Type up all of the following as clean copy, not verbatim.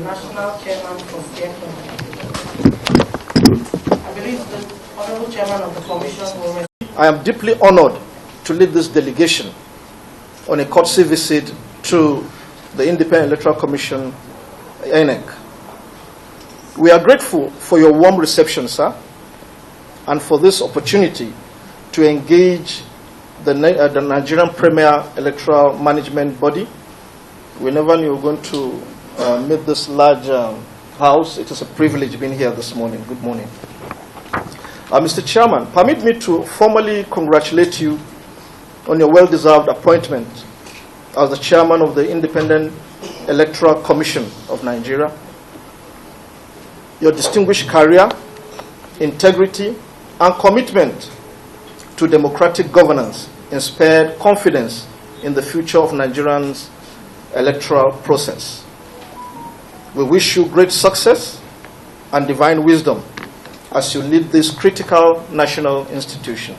National Chairman for State. I believe the Honorable Chairman of the Commission will receive. I am deeply honored to lead this delegation on a courtesy visit to the Independent Electoral Commission, INEC. We are grateful for your warm reception, sir, and for this opportunity to engage the Nigerian Premier Electoral Management Body. We never knew we were going to meet this large house. It is a privilege being here this morning. Good morning. Mr. Chairman, permit me to formally congratulate you on your well-deserved appointment as the Chairman of the Independent Electoral Commission of Nigeria. Your distinguished career, integrity, and commitment to democratic governance inspired confidence in the future of Nigerians' electoral process. We wish you great success and divine wisdom as you lead this critical national institution.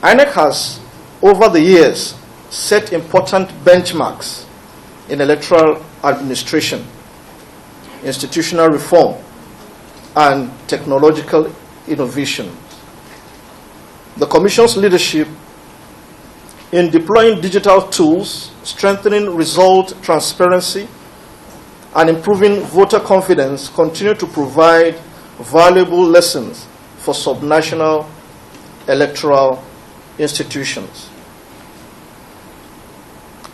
INEC has, over the years, set important benchmarks in electoral administration, institutional reform, and technological innovation. The Commission's leadership in deploying digital tools, strengthening result transparency, and improving voter confidence continue to provide valuable lessons for subnational electoral institutions.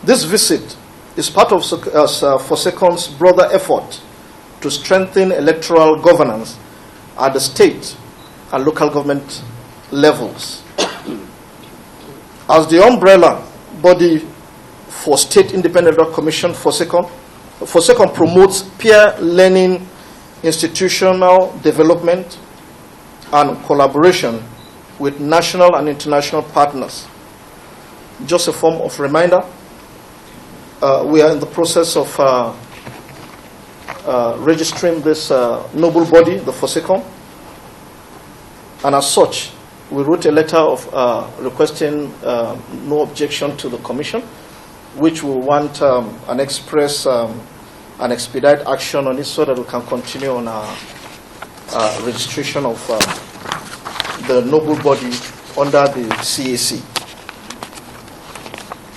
This visit is part of FOSECON's broader effort to strengthen electoral governance at the state and local government levels. As the umbrella body for State Independent Electoral Commission, FOSECON promotes peer learning, institutional development, and collaboration with national and international partners. Just a form of reminder, we are in the process of registering this noble body, the FOSECON, and as such, we wrote a letter of requesting no objection to the Commission, which we want an express and expedite action on it so that we can continue on our registration of the noble body under the CAC.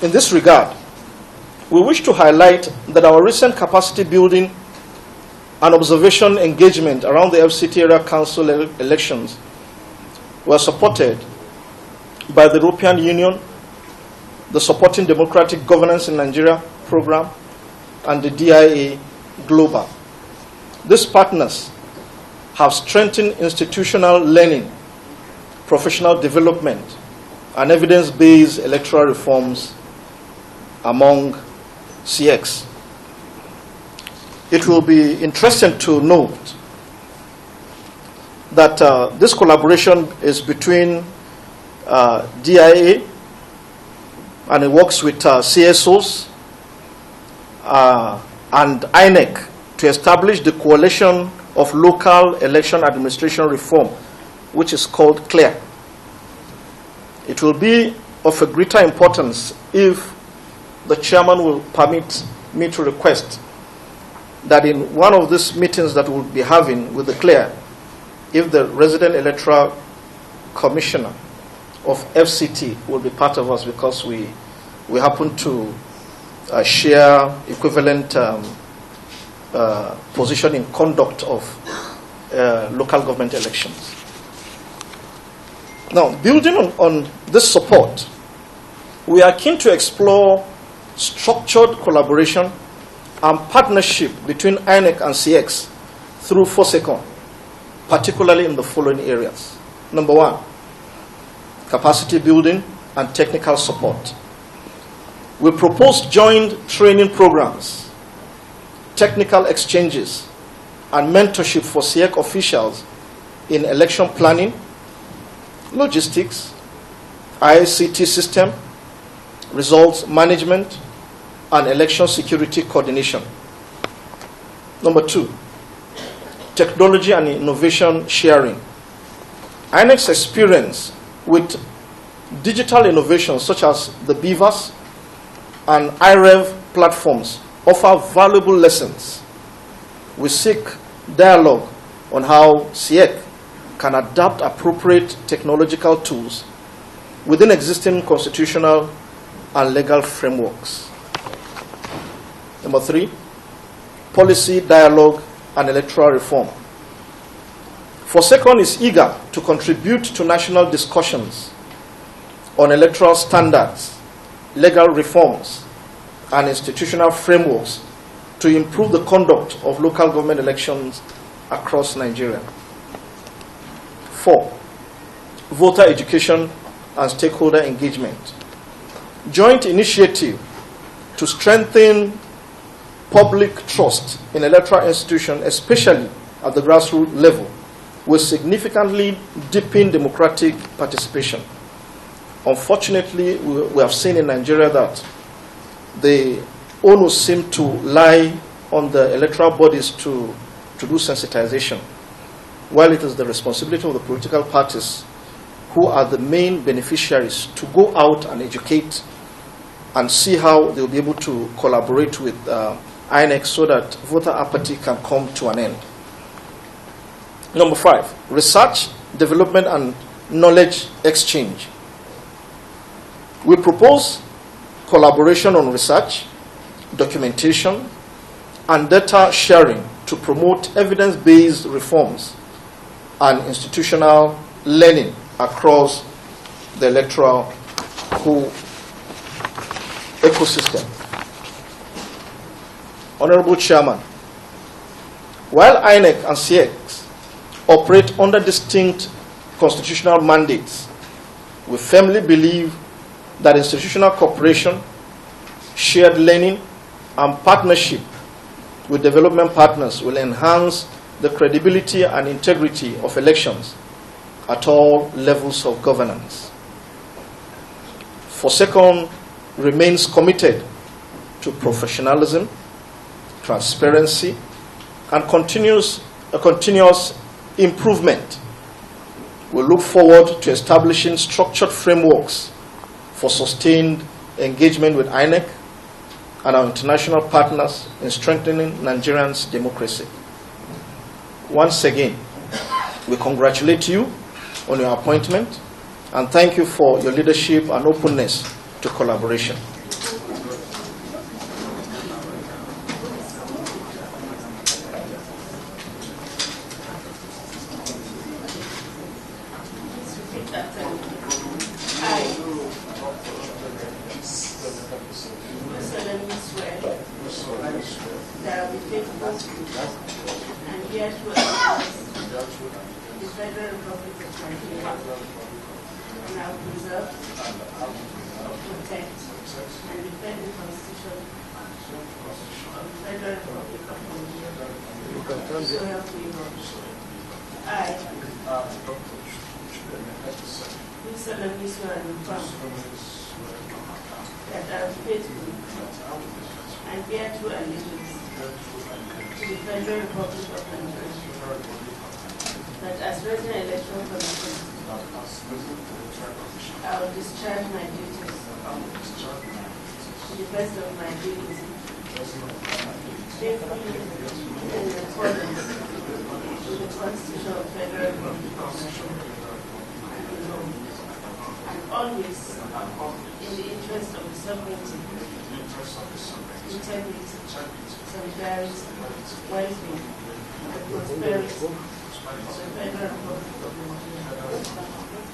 In this regard, we wish to highlight that our recent capacity building and observation engagement around the FCT Area Council elections were supported by the European Union, the Supporting Democratic Governance in Nigeria program, and the DIA Global. These partners have strengthened institutional learning, professional development, and evidence-based electoral reforms among CX. It will be interesting to note that this collaboration is between DIA, and it works with CSOs and INEC to establish the Coalition of Local Election Administration Reform, which is called CLEAR. It will be of a greater importance if the chairman will permit me to request that in one of these meetings that we'll be having with the CLEAR, if the resident electoral commissioner of FCT will be part of us, because we happen to share equivalent position in conduct of local government elections. Now, building on this support, we are keen to explore structured collaboration and partnership between INEC and CX through FOSECON, particularly in the following areas. Number one, capacity building and technical support. We propose joint training programs, technical exchanges, and mentorship for CX officials in election planning, logistics, ICT system, results management, and election security coordination. Number two, technology and innovation sharing. INEC's experience with digital innovations such as the BIVAS and IREV platforms offer valuable lessons. We seek dialogue on how SIEC can adapt appropriate technological tools within existing constitutional and legal frameworks. Number 3, policy, dialogue, and electoral reform. FOSECON is eager to contribute to national discussions on electoral standards, legal reforms, and institutional frameworks to improve the conduct of local government elections across Nigeria. 4, voter education and stakeholder engagement. Joint initiative to strengthen public trust in electoral institutions, especially at the grassroots level, will significantly deepen democratic participation. Unfortunately, we have seen in Nigeria that the onus seems to lie on the electoral bodies to do sensitization, while it is the responsibility of the political parties, who are the main beneficiaries, to go out and educate and see how they will be able to collaborate with INEC so that voter apathy can come to an end. Number 5, research, development, and knowledge exchange. We propose collaboration on research, documentation, and data sharing to promote evidence-based reforms and institutional learning across the electoral whole ecosystem. Honorable Chairman, while INEC and SIEC operate under distinct constitutional mandates, we firmly believe that institutional cooperation, shared learning, and partnership with development partners will enhance the credibility and integrity of elections at all levels of governance. FOSECON remains committed to professionalism, transparency, and continuous improvement. We look forward to establishing structured frameworks for sustained engagement with INEC and our international partners in strengthening Nigerians' democracy. Once again, we congratulate you on your appointment and thank you for your leadership and openness to collaboration.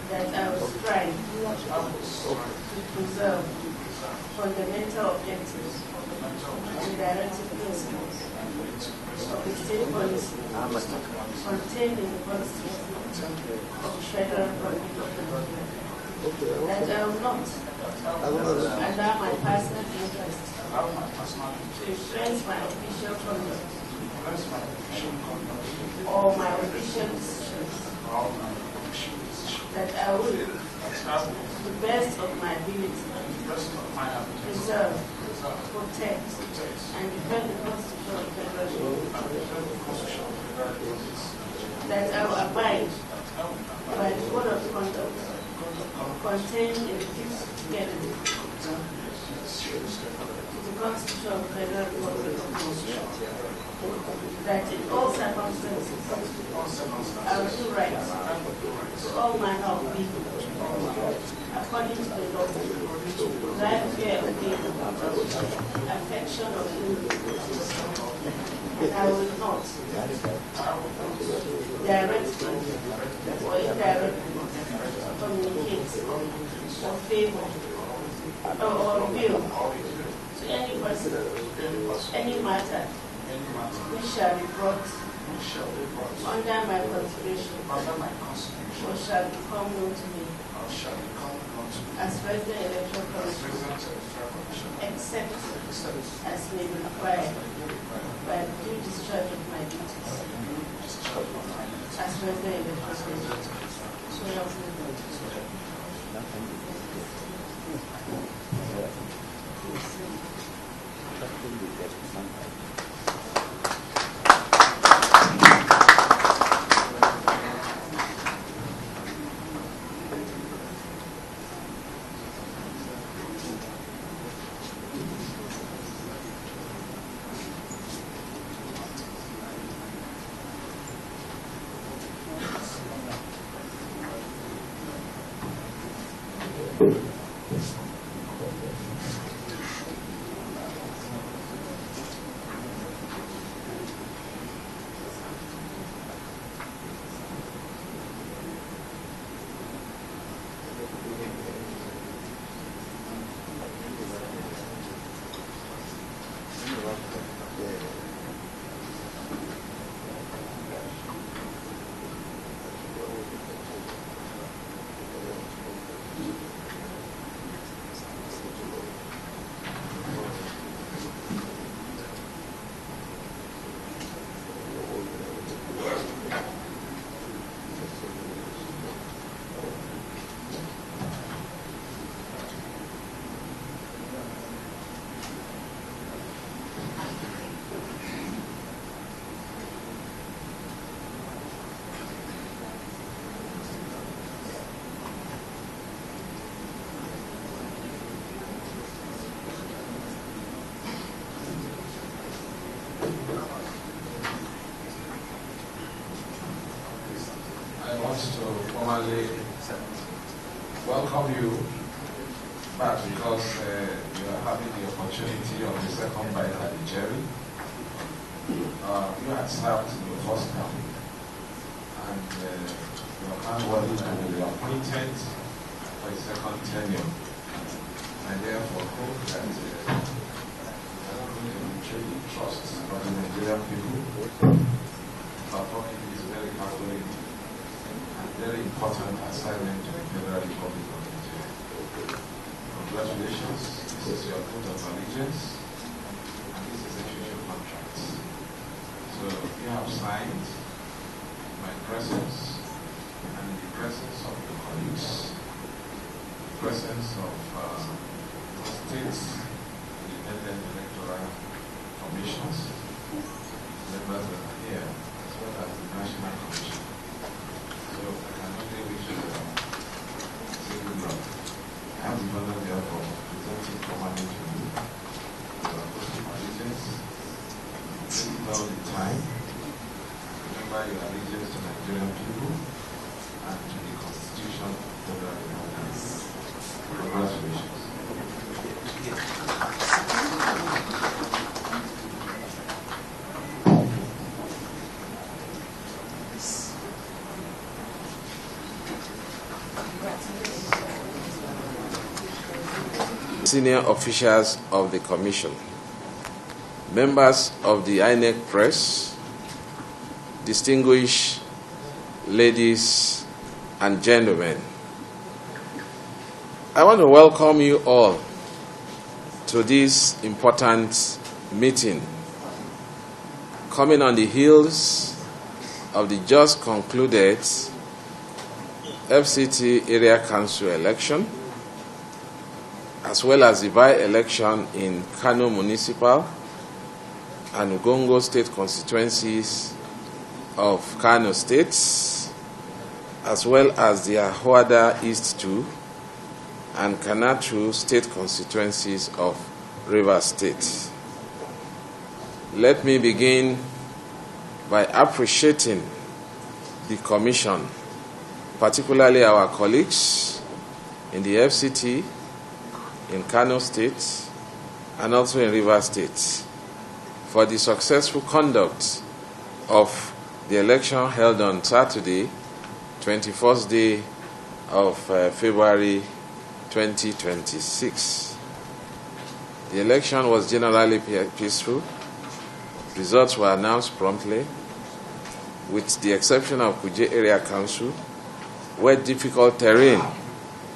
That I will strive to preserve fundamental objectives and directive principles of the state policy contained in the Constitution of the Federal Republic of Nigeria. That I will not allow my personal interests to influence my official conduct or my official decisions. That I will, to the best of my ability, preserve, protect, and defend the Constitution of the Federal Republic. That I will abide by the code of conduct contained in the fifth schedule, to the Constitution of the Federal Republic of Nigeria that in all circumstances I will do right to all manner of people according to the law, without fear of pain, affection or injury, and I will not directly or indirectly communicate or favor or reveal to any person any matter which shall be brought under my consideration or shall become known to me as President Electoral Commission, except as may be required by the due discharge of my duties as President Electoral Commission. So help me God. To formally welcome you back because you are having the opportunity of the second bite at the cherry. You had served in the first term and you are handworthy to be appointed for the second tenure. I therefore hope that you truly trust of the Nigerian people performing this very calculated very important assignment to the Federal Republic of Nigeria. Congratulations, this is your oath of allegiance, and this is a future contract. So you have signed my presence and the presence of your colleagues, the presence of the states, independent electoral commissions, members that are here, as well as the National Commission. So I can only wish you say good luck. I have the honor, therefore, presenting formally to you your oath of allegiance. Take it all the time. Remember your allegiance to Nigerian people and to the Constitution of the Federal Republic. Congratulations. Senior officials of the Commission, members of the INEC press, distinguished ladies and gentlemen, I want to welcome you all to this important meeting coming on the heels of the just concluded FCT Area Council election, as well as the by-election in Kano Municipal and Ugongo State constituencies of Kano State, as well as the Ahwada East 2 and Kanatu State constituencies of Rivers State. Let me begin by appreciating the Commission, particularly our colleagues in the FCT, in Kano State, and also in Rivers State, for the successful conduct of the election held on Saturday, 21st day of February 2026. The election was generally peaceful. Results were announced promptly, with the exception of Kuje Area Council, where difficult terrain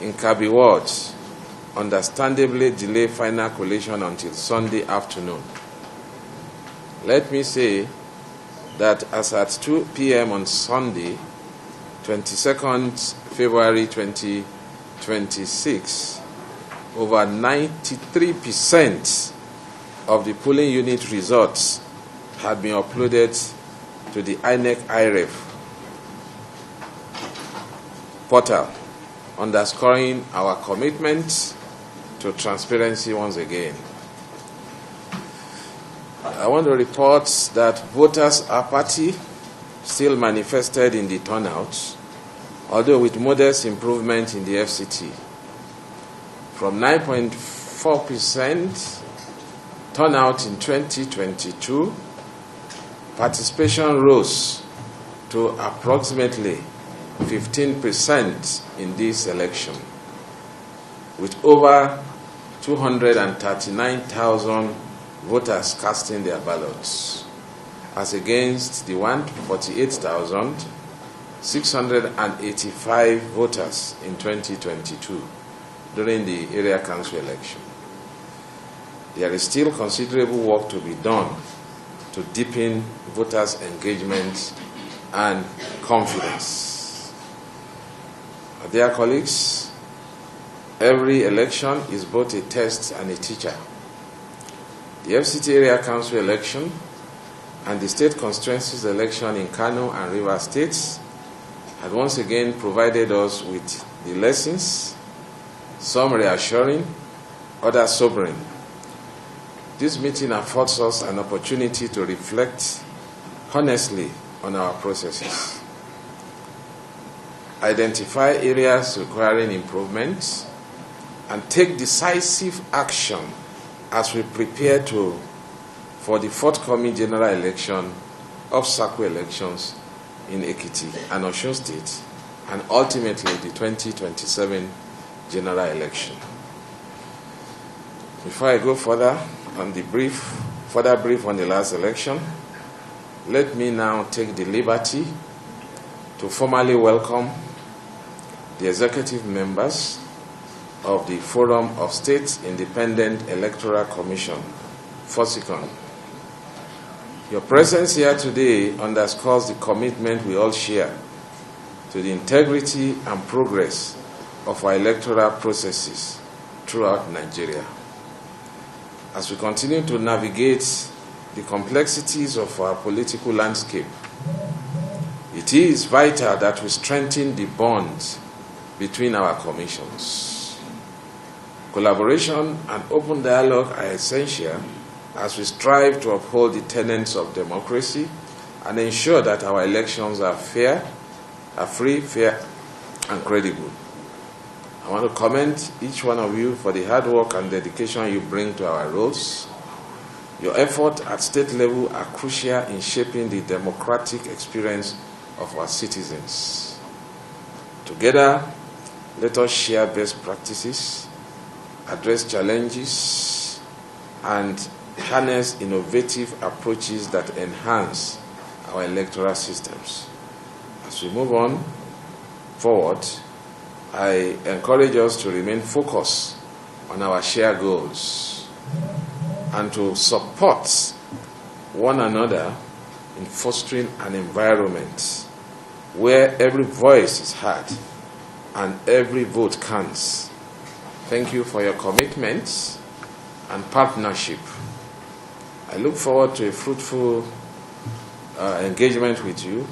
in Kabi wards understandably delayed final collation until Sunday afternoon. Let me say that as at 2 p.m. on Sunday, 22nd February 2026, over 93% of the polling unit results had been uploaded to the INEC IREF portal, underscoring our commitment to transparency once again. I want to report that voters' apathy still manifested in the turnout, although with modest improvement in the FCT. From 9.4% turnout in 2022, participation rose to approximately 15% in this election, with over 239,000 voters casting their ballots, as against the 148,685 voters in 2022 during the area council election. There is still considerable work to be done to deepen voters' engagement and confidence. Dear colleagues, every election is both a test and a teacher. The FCT Area Council election and the state constituencies election in Kano and Rivers States had once again provided us with the lessons, some reassuring, others sobering. This meeting affords us an opportunity to reflect honestly on our processes, identify areas requiring improvement, and take decisive action as we prepare for the forthcoming general election of SACO elections in Ekiti and Osun State, and ultimately the 2027 general election. Before I go further on the brief on the last election, let me now take the liberty to formally welcome the executive members of the Forum of State Independent Electoral Commission, FOSICON. Your presence here today underscores the commitment we all share to the integrity and progress of our electoral processes throughout Nigeria. As we continue to navigate the complexities of our political landscape, it is vital that we strengthen the bonds between our commissions. Collaboration and open dialogue are essential as we strive to uphold the tenets of democracy and ensure that our elections are free, fair, and credible. I want to commend each one of you for the hard work and dedication you bring to our roles. Your efforts at state level are crucial in shaping the democratic experience of our citizens. Together, let us share best practices, address challenges, and harness innovative approaches that enhance our electoral systems. As we move on forward, I encourage us to remain focused on our shared goals and to support one another in fostering an environment where every voice is heard and every vote counts. Thank you for your commitment and partnership. I look forward to a fruitful engagement with you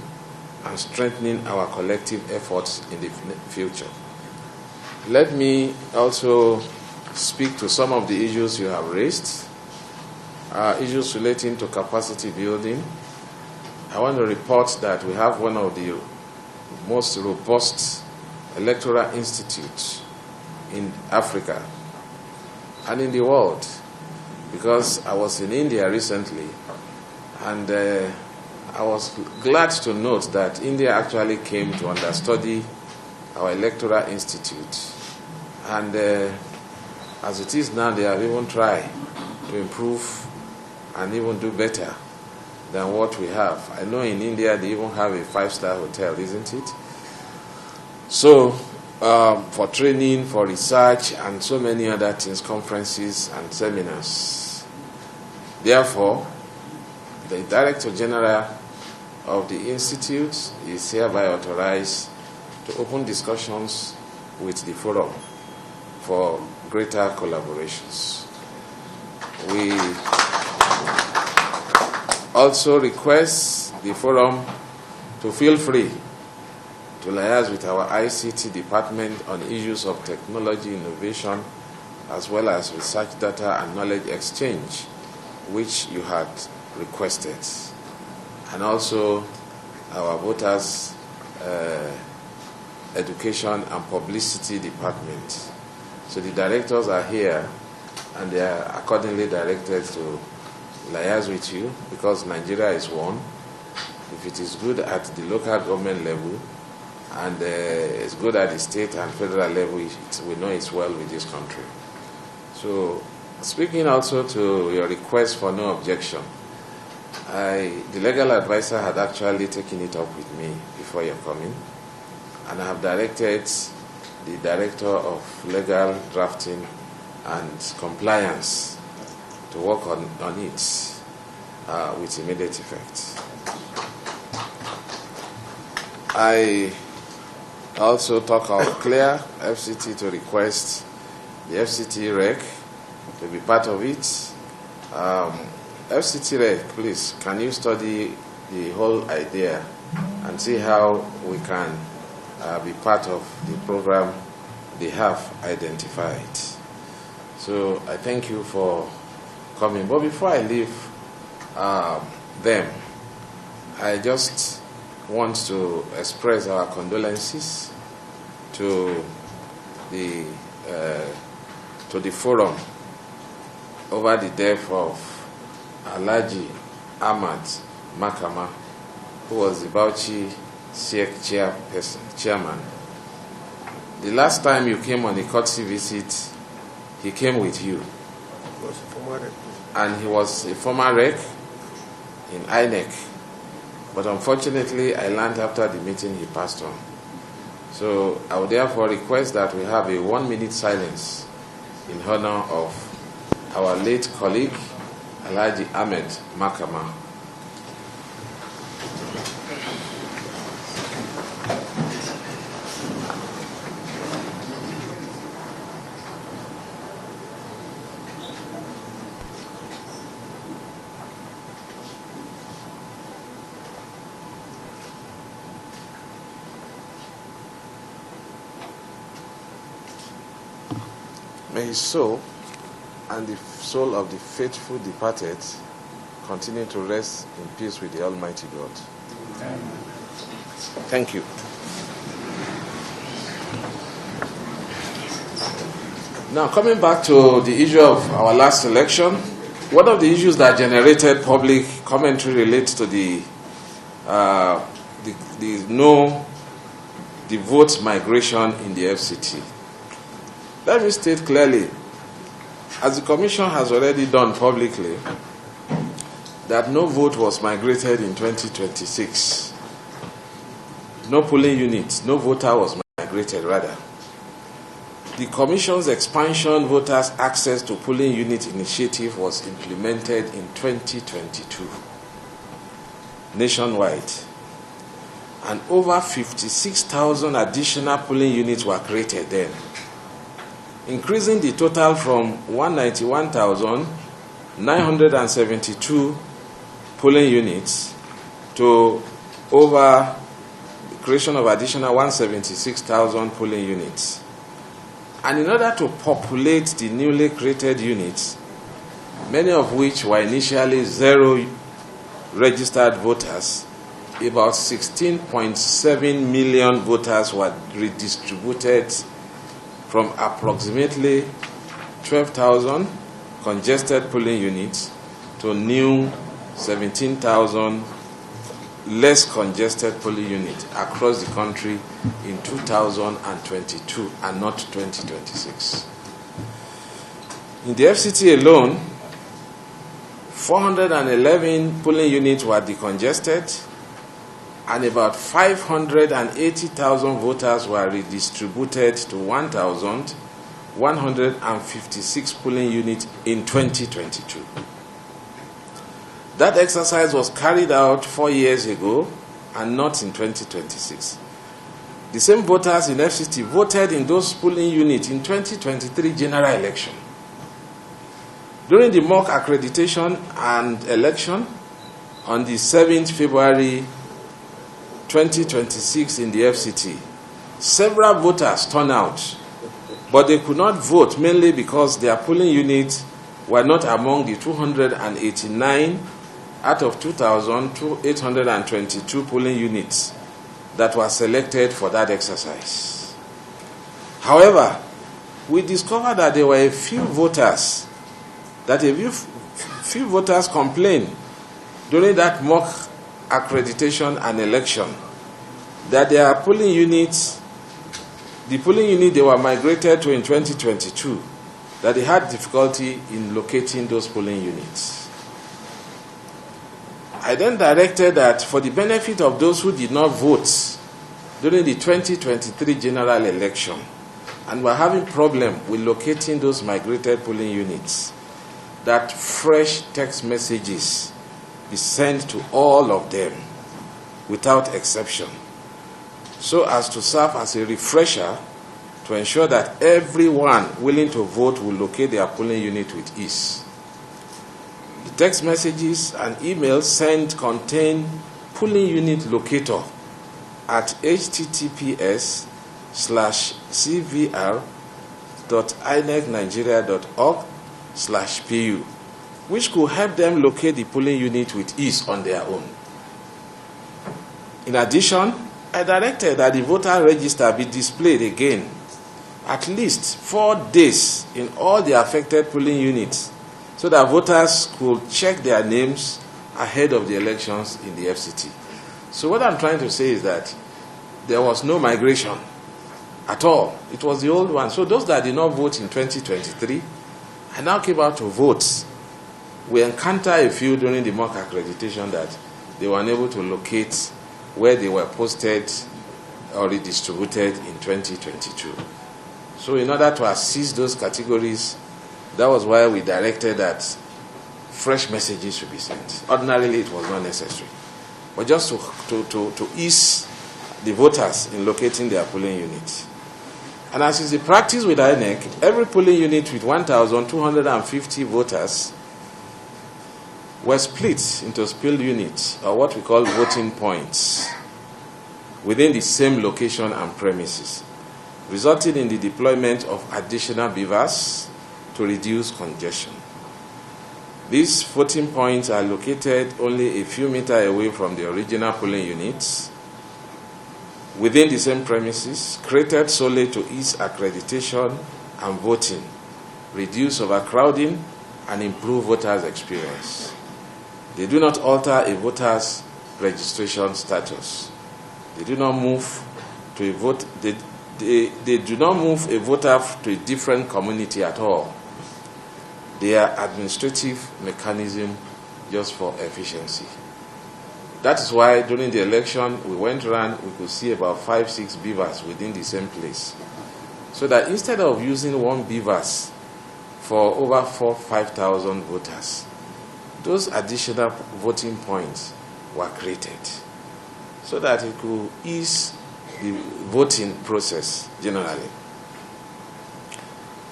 and strengthening our collective efforts in the future. Let me also speak to some of the issues you have raised, issues relating to capacity building. I want to report that we have one of the most robust electoral institutes in Africa and in the world, because I was in India recently, and I was glad to note that India actually came to understudy our electoral institute, and as it is now, they have even tried to improve and even do better than what we have. I know in India they even have a 5-star hotel, isn't it? So, for training, for research, and so many other things, conferences and seminars. Therefore, the Director General of the Institute is hereby authorized to open discussions with the forum for greater collaborations. We also request the forum to feel free to liaise with our ICT department on issues of technology innovation, as well as research data and knowledge exchange, which you had requested, and also our voters education and publicity department. So the directors are here, and they are accordingly directed to liaise with you, because Nigeria is one. If it is good at the local government level, and it's good at the state and federal level, we know it's well with this country. So, speaking also to your request for no objection, the legal advisor had actually taken it up with me before your coming, and I have directed the Director of Legal Drafting and Compliance to work on it with immediate effect. I also talk of clear FCT to request the FCT rec to be part of it. FCT rec, please, can you study the whole idea and see how we can be part of the program they have identified. So I thank you for coming. But before I leave them, I just want to express our condolences to the forum over the death of Alhaji Ahmad Makama, who was the Bauchi SEC chairman. The last time you came on a courtesy visit, he came with you. He was a former rec. And he was a former rec in INEC. But unfortunately, I learned after the meeting he passed on. So I would therefore request that we have a 1-minute silence in honor of our late colleague, Alhaji Ahmed Makama. May his soul and the soul of the faithful departed continue to rest in peace with the Almighty God. Amen. Thank you. Now, coming back to the issue of our last election, one of the issues that generated public commentary relates to the vote migration in the FCT. Let me state clearly, as the Commission has already done publicly, that no vote was migrated in 2026. No polling unit, no voter was migrated, rather. The Commission's expansion voters' access to polling unit initiative was implemented in 2022 nationwide, and over 56,000 additional polling units were created then, increasing the total from 191,972 polling units to over the creation of additional 176,000 polling units. And in order to populate the newly created units, many of which were initially 0 registered voters, about 16.7 million voters were redistributed from approximately 12,000 congested polling units to new 17,000 less congested polling units across the country in 2022 and not 2026. In the FCT alone, 411 polling units were decongested, and about 580,000 voters were redistributed to 1,156 polling units in 2022. That exercise was carried out 4 years ago and not in 2026. The same voters in FCT voted in those polling units in 2023 general election. During the mock accreditation and election on the 7th February 2026 in the FCT, several voters turned out, but they could not vote mainly because their polling units were not among the 289 out of 2,822 polling units that were selected for that exercise. However, we discovered that there were a few voters complained during that mock accreditation and election that their polling units, the polling unit they were migrated to in 2022, that they had difficulty in locating those polling units. I then directed that for the benefit of those who did not vote during the 2023 general election and were having problem with locating those migrated polling units, that fresh text messages be sent to all of them without exception, so as to serve as a refresher to ensure that everyone willing to vote will locate their polling unit with ease. The text messages and emails sent contain polling unit locator at https://cvr.inecnigeria.org/pu, which could help them locate the polling unit with ease on their own. In addition, I directed that the voter register be displayed again at least 4 days in all the affected polling units, so that voters could check their names ahead of the elections in the FCT. So what I'm trying to say is that there was no migration at all. It was the old one. So those that did not vote in 2023 and now came out to vote, we encountered a few during the mock accreditation that they were unable to locate where they were posted or redistributed in 2022. So in order to assist those categories, that was why we directed that fresh messages should be sent. Ordinarily, it was not necessary. But just to ease the voters in locating their polling units. And as is the practice with INEC, every polling unit with 1,250 voters were split into spilled units, or what we call voting points, within the same location and premises, resulting in the deployment of additional beavers to reduce congestion. These voting points are located only a few meters away from the original polling units, within the same premises, created solely to ease accreditation and voting, reduce overcrowding, and improve voters' experience. They do not alter a voter's registration status. They do not move to a vote. They do not move a voter to a different community at all. They are administrative mechanism just for efficiency. That is why during the election we went around, we could see about 5-6 beavers within the same place. So that instead of using one beavers for over 4,000-5,000 voters, those additional voting points were created so that it could ease the voting process generally.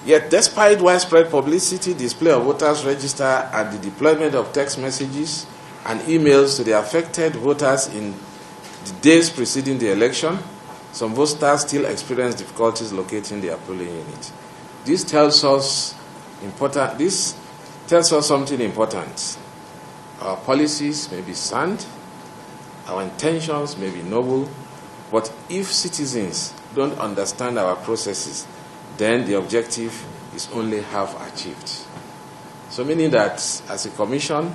Yet, despite widespread publicity, display of voters' register, and the deployment of text messages and emails to the affected voters in the days preceding the election, some voters still experience difficulties locating their polling unit. This tells us something important. Our policies may be sound, our intentions may be noble, but if citizens don't understand our processes, then the objective is only half achieved. So meaning that as a commission,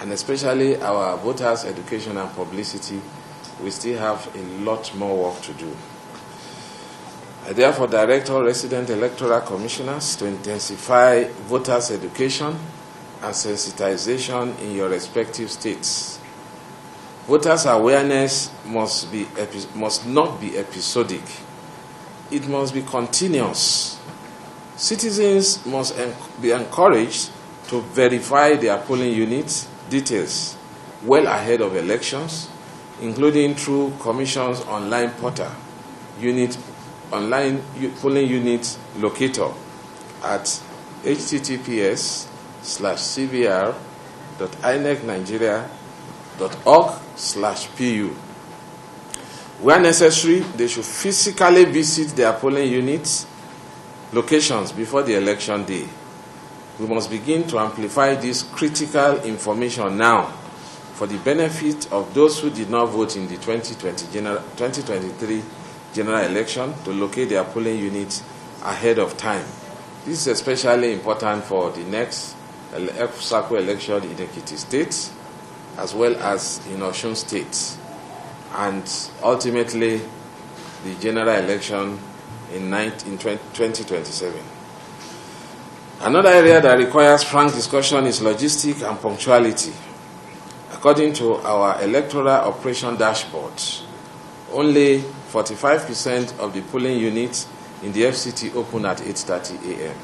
and especially our voters' education and publicity, we still have a lot more work to do. I therefore direct all resident electoral commissioners to intensify voters' education and sensitization in your respective states. Voters' awareness must not be episodic. It must be continuous. Citizens must be encouraged to verify their polling unit details well ahead of elections, including through Commission's online portal, online polling unit locator at https://cbr.inecnigeria.org/pu. Where necessary, they should physically visit their polling unit locations before the election day. We must begin to amplify this critical information now for the benefit of those who did not vote in the 2023 general election to locate their polling units ahead of time. This is especially important for the next circle election in Ekiti State, as well as in Osun State, and ultimately the general election in 2027. Another area that requires frank discussion is logistics and punctuality. According to our electoral operation dashboard, only 45% of the polling units in the FCT open at 8:30 a.m.,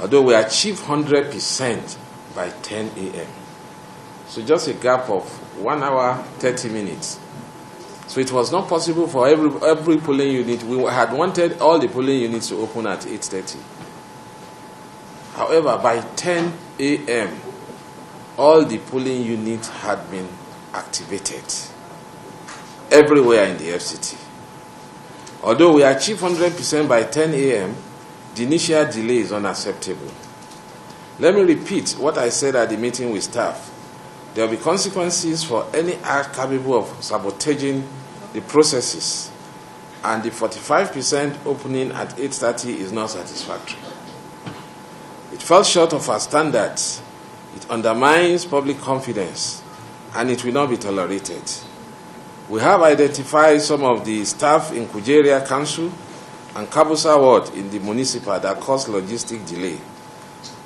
although we achieve 100% by 10 a.m. So just a gap of 1 hour, 30 minutes. So it was not possible for every polling unit. We had wanted all the polling units to open at 8:30. However, by 10 a.m., all the polling units had been activated everywhere in the FCT. Although we achieved 100% by 10 a.m., the initial delay is unacceptable. Let me repeat what I said at the meeting with staff. There will be consequences for any act capable of sabotaging the processes, and the 45% opening at 8:30 is not satisfactory. It fell short of our standards. It undermines public confidence, and it will not be tolerated. We have identified some of the staff in Kuje Area Council and Kabusa Ward in the municipal that caused logistic delay,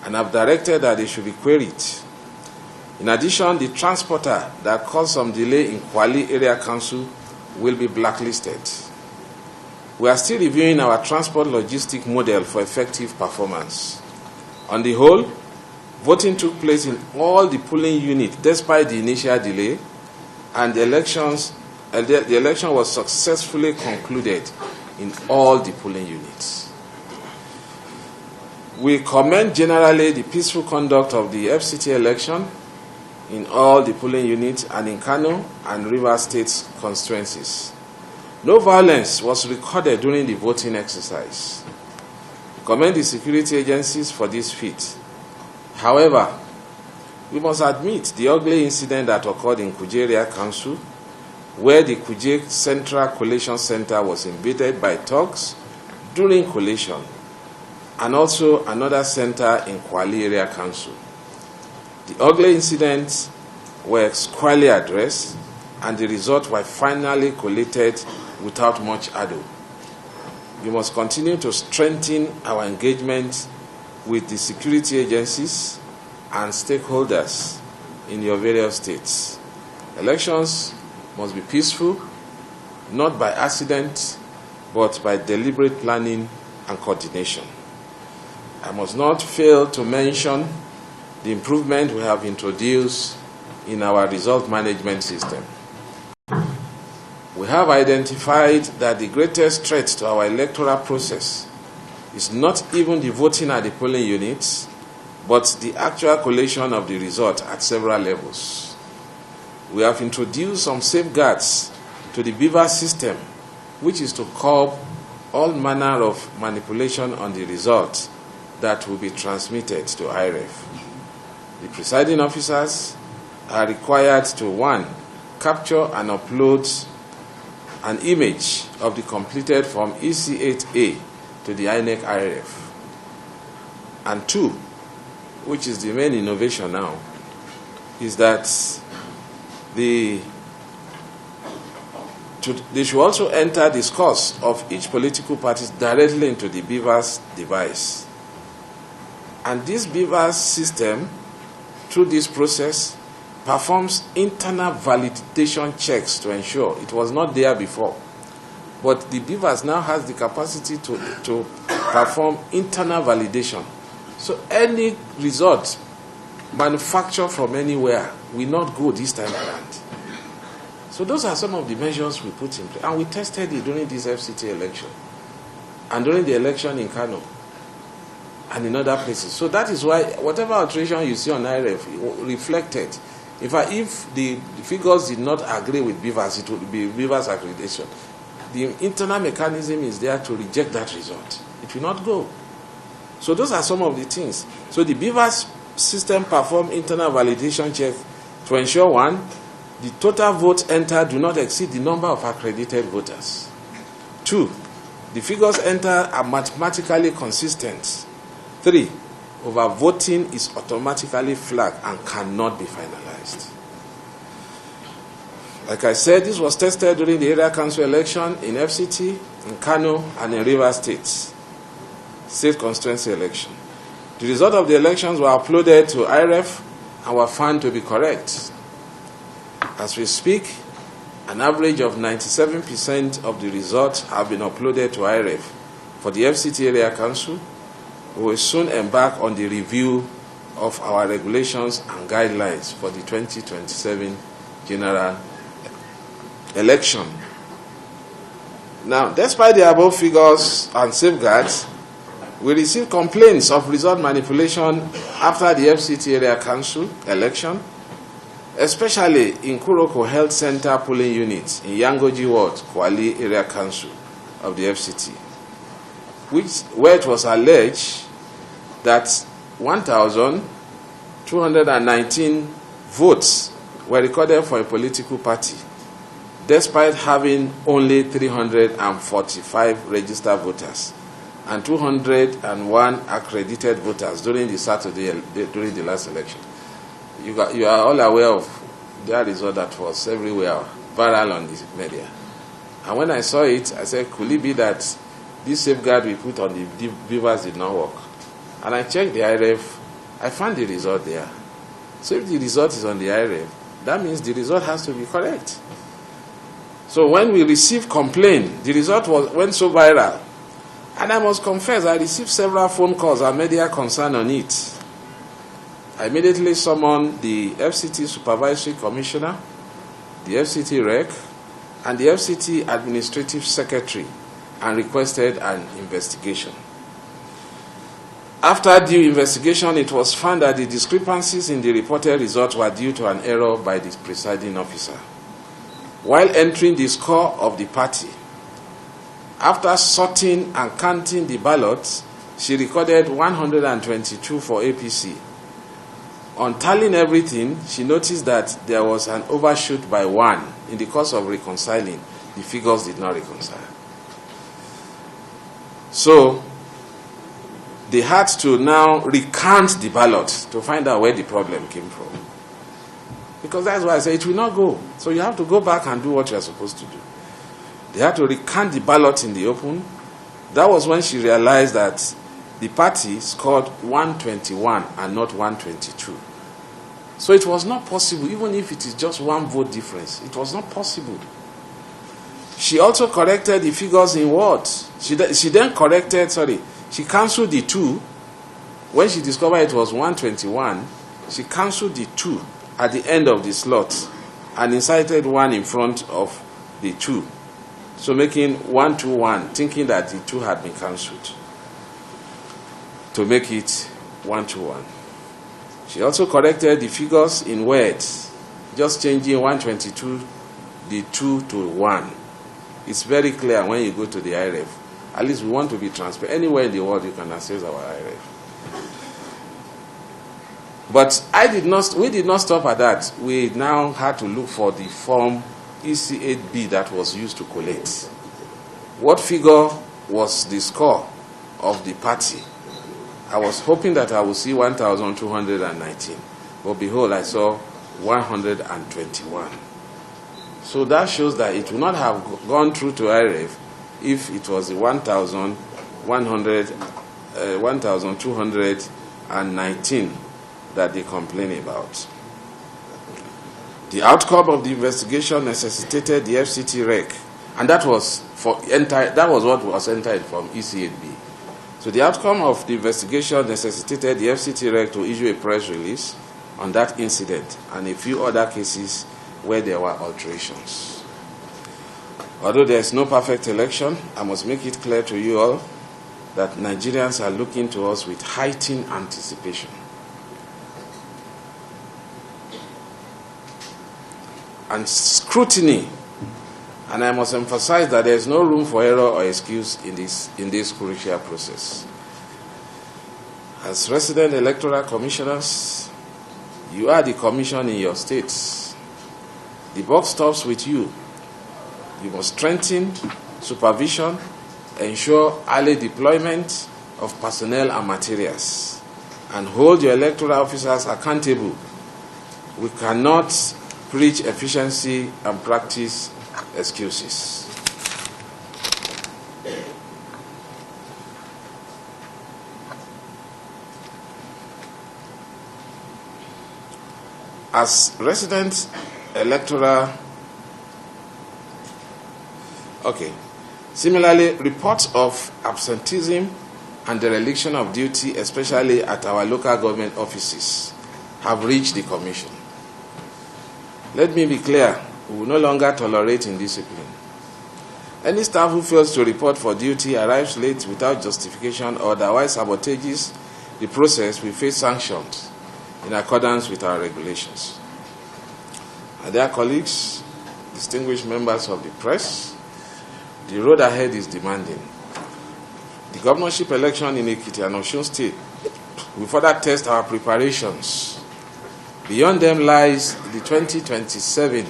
and have directed that they should be queried. In addition, the transporter that caused some delay in Kwali Area Council will be blacklisted. We are still reviewing our transport logistic model for effective performance. On the whole, voting took place in all the polling units despite the initial delay, and the election was successfully concluded in all the polling units. We commend generally the peaceful conduct of the FCT election in all the polling units and in Kano and Rivers State constituencies. No violence was recorded during the voting exercise. We commend the security agencies for this feat. However, we must admit the ugly incident that occurred in Kuje Area Council, where the Kuje Central Collation Center was invaded by thugs during collation, and also another center in Kwali Area Council. The ugly incidents were squarely addressed, and the results were finally collated without much ado. We must continue to strengthen our engagement with the security agencies and stakeholders in your various states. Elections must be peaceful, not by accident, but by deliberate planning and coordination. I must not fail to mention the improvement we have introduced in our result management system. We have identified that the greatest threat to our electoral process is not even the voting at the polling units, but the actual collation of the result at several levels. We have introduced some safeguards to the Beaver system, which is to curb all manner of manipulation on the result that will be transmitted to IREF. The presiding officers are required to, 1, capture and upload an image of the completed Form EC8A to the INEC IRF. And 2, which is the main innovation now, is that they should also enter the scores of each political party directly into the BVAS device. And this BVAS system, through this process, performs internal validation checks to ensure it was not there before. But the BVAS now has the capacity to perform internal validation. So any result manufactured from anywhere will not go this time around. So those are some of the measures we put in place. And we tested it during this FCT election and during the election in Kano and in other places. So that is why whatever alteration you see on IRF reflected. In fact, if the figures did not agree with BVAS, it would be BVAS accreditation. The internal mechanism is there to reject that result. It will not go. So those are some of the things. So the BVAS system perform internal validation check to ensure, 1, the total votes entered do not exceed the number of accredited voters. 2, the figures entered are mathematically consistent. 3, overvoting is automatically flagged and cannot be finalized. Like I said, this was tested during the area council election in FCT, in Kano, and in Rivers State constituency election. The result of the elections were uploaded to IRF and were found to be correct. As we speak, an average of 97% of the results have been uploaded to IRF for the FCT area council. We will soon embark on the review of our regulations and guidelines for the 2027 general election. Now, despite the above figures and safeguards, we received complaints of result manipulation after the FCT area council election, especially in Kuroko Health Center polling unit in Yangoji Ward, Kwali area council of the FCT, where it was alleged that 1,219 votes were recorded for a political party, despite having only 345 registered voters and 201 accredited voters during the last election. You are all aware of that result that was everywhere, viral on the media. And when I saw it, I said, could it be that this safeguard we put on the BVAS did not work? And I checked the IRF, I found the result there. So if the result is on the IRF, that means the result has to be correct. So when we received complaint, the result went so viral. And I must confess, I received several phone calls and media concern on it. I immediately summoned the FCT Supervisory Commissioner, the FCT Rec, and the FCT Administrative Secretary and requested an investigation. After due investigation, it was found that the discrepancies in the reported results were due to an error by the presiding officer. While entering the score of the party, after sorting and counting the ballots, she recorded 122 for APC. On tallying everything, she noticed that there was an overshoot by 1. In the course of reconciling, the figures did not reconcile. So, they had to now recount the ballot to find out where the problem came from. Because that's why I say it will not go. So you have to go back and do what you are supposed to do. They had to recount the ballot in the open. That was when she realized that the party scored 121 and not 122. So it was not possible, even if it is just 1 vote difference. It was not possible. She also corrected the figures in words. She cancelled the 2. When she discovered it was 121, she cancelled the 2 at the end of the slot and inserted 1 in front of the 2. So making 121, thinking that the 2 had been cancelled, to make it 121. She also corrected the figures in words, just changing 122, the 2 to 1. It's very clear when you go to the IREF. At least we want to be transparent. Anywhere in the world you can access our IREF. But we did not stop at that. We now had to look for the form EC8B that was used to collate. What figure was the score of the party? I was hoping that I would see 1,219. But behold, I saw 121. So that shows that it would not have gone through to IREF if it was the 1,219 that they complain about. The outcome of the investigation necessitated the FCT rec, and that was what was entered from EC8B. So the outcome of the investigation necessitated the FCT rec to issue a press release on that incident and a few other cases where there were alterations. Although there is no perfect election, I must make it clear to you all that Nigerians are looking to us with heightened anticipation. And scrutiny, and I must emphasize that there is no room for error or excuse in this crucial process. As resident electoral commissioners, you are the commission in your states. The buck stops with you. You must strengthen supervision, ensure early deployment of personnel and materials, and hold your electoral officers accountable. We cannot preach efficiency and practice excuses. As resident electoral, similarly, reports of absenteeism and dereliction of duty, especially at our local government offices, have reached the Commission. Let me be clear, we will no longer tolerate indiscipline. Any staff who fails to report for duty, arrives late without justification, or otherwise sabotages the process will face sanctions in accordance with our regulations. My dear colleagues, distinguished members of the press, the road ahead is demanding. The governorship election in Ekiti and Osun State will further test our preparations. Beyond them lies the 2027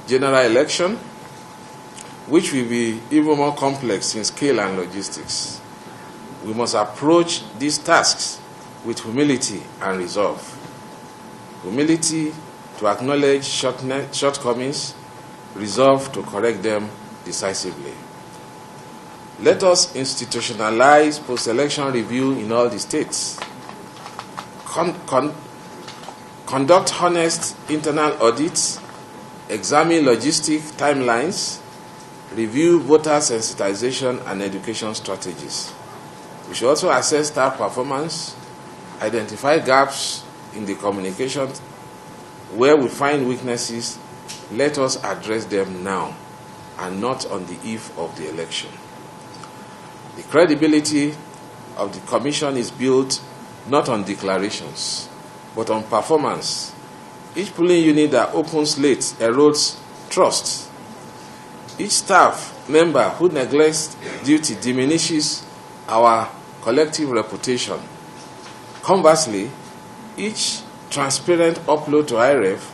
general election, which will be even more complex in scale and logistics. We must approach these tasks with humility and resolve. Humility to acknowledge shortcomings, resolve to correct them decisively. Let us institutionalize post-election review in all the states. Conduct honest internal audits, examine logistic timelines, review voter sensitization and education strategies. We should also assess staff performance, identify gaps in the communication. Where we find weaknesses, let us address them now and not on the eve of the election. The credibility of the Commission is built not on declarations, but on performance. Each polling unit that opens late erodes trust. Each staff member who neglects duty diminishes our collective reputation. Conversely, each transparent upload to IREF,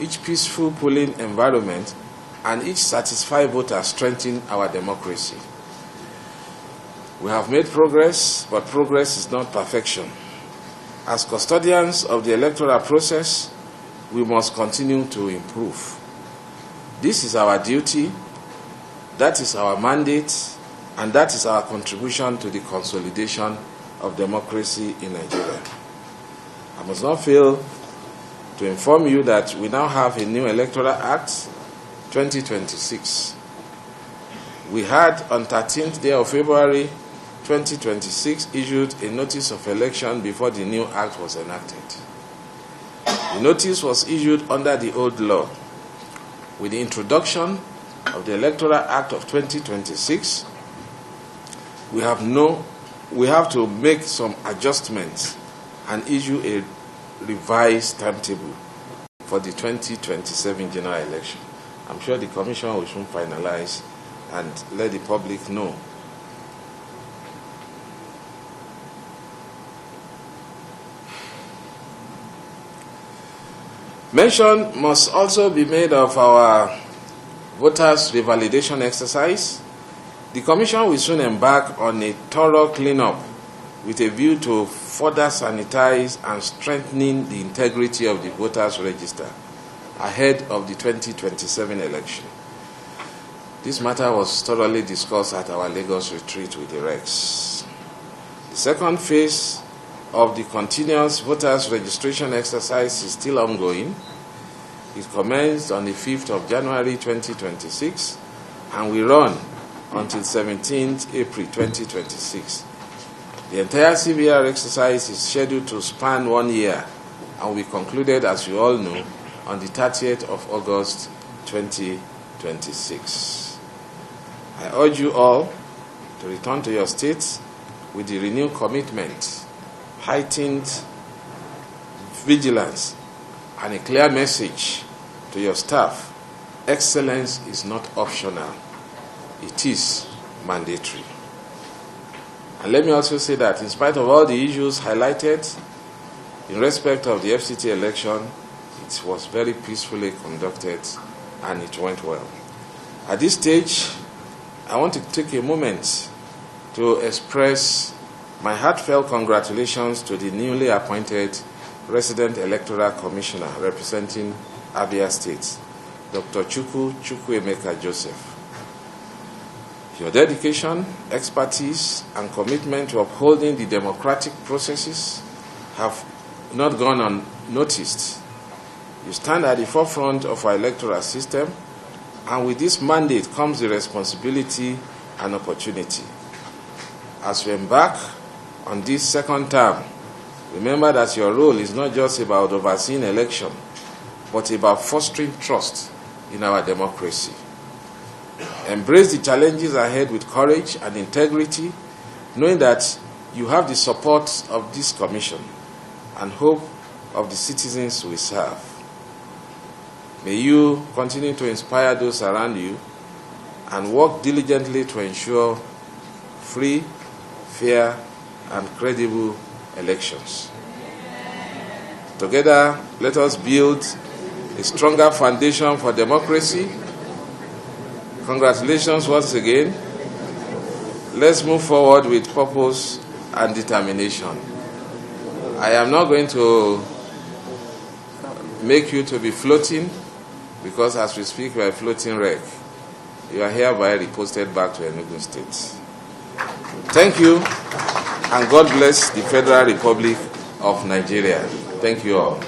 each peaceful polling environment, and each satisfied voter strengthen our democracy. We have made progress, but progress is not perfection. As custodians of the electoral process, we must continue to improve. This is our duty, that is our mandate, and that is our contribution to the consolidation of democracy in Nigeria. I must not fail to inform you that we now have a new Electoral Act 2026. We had on 13th day of February 2026 issued a notice of election before the new act was enacted. The notice was issued under the old law. With the introduction of the Electoral Act of 2026, we have to make some adjustments and issue a revised timetable for the 2027 general election. I'm sure the Commission will soon finalize and let the public know. Mention must also be made of our voters' revalidation exercise. The Commission will soon embark on a thorough cleanup with a view to further sanitize and strengthening the integrity of the voters' register ahead of the 2027 election. This matter was thoroughly discussed at our Lagos retreat with the Rex. The second phase of the continuous voters' registration exercise is still ongoing. It commenced on the 5th of January 2026 and will run until 17th April 2026. The entire CVR exercise is scheduled to span 1 year and will be concluded, as you all know, on the 30th of August 2026. I urge you all to return to your states with the renewed commitment, heightened vigilance, and a clear message to your staff. Excellence is not optional. It is mandatory. And let me also say that in spite of all the issues highlighted in respect of the FCT election, it was very peacefully conducted and it went well. At this stage, I want to take a moment to express my heartfelt congratulations to the newly appointed Resident Electoral Commissioner representing Abia State, Dr. Chukwuemeka Joseph. Your dedication, expertise, and commitment to upholding the democratic processes have not gone unnoticed. You stand at the forefront of our electoral system, and with this mandate comes the responsibility and opportunity. As we embark on this second term, remember that your role is not just about overseeing election, but about fostering trust in our democracy. Embrace the challenges ahead with courage and integrity, knowing that you have the support of this commission and hope of the citizens we serve. May you continue to inspire those around you and work diligently to ensure free, fair, and credible elections. Together, let us build a stronger foundation for democracy. Congratulations once again. Let's move forward with purpose and determination. I am not going to make you to be floating, because as we speak, we are a floating wreck. You are hereby reposted back to Enugu State. Thank you, and God bless the Federal Republic of Nigeria. Thank you all.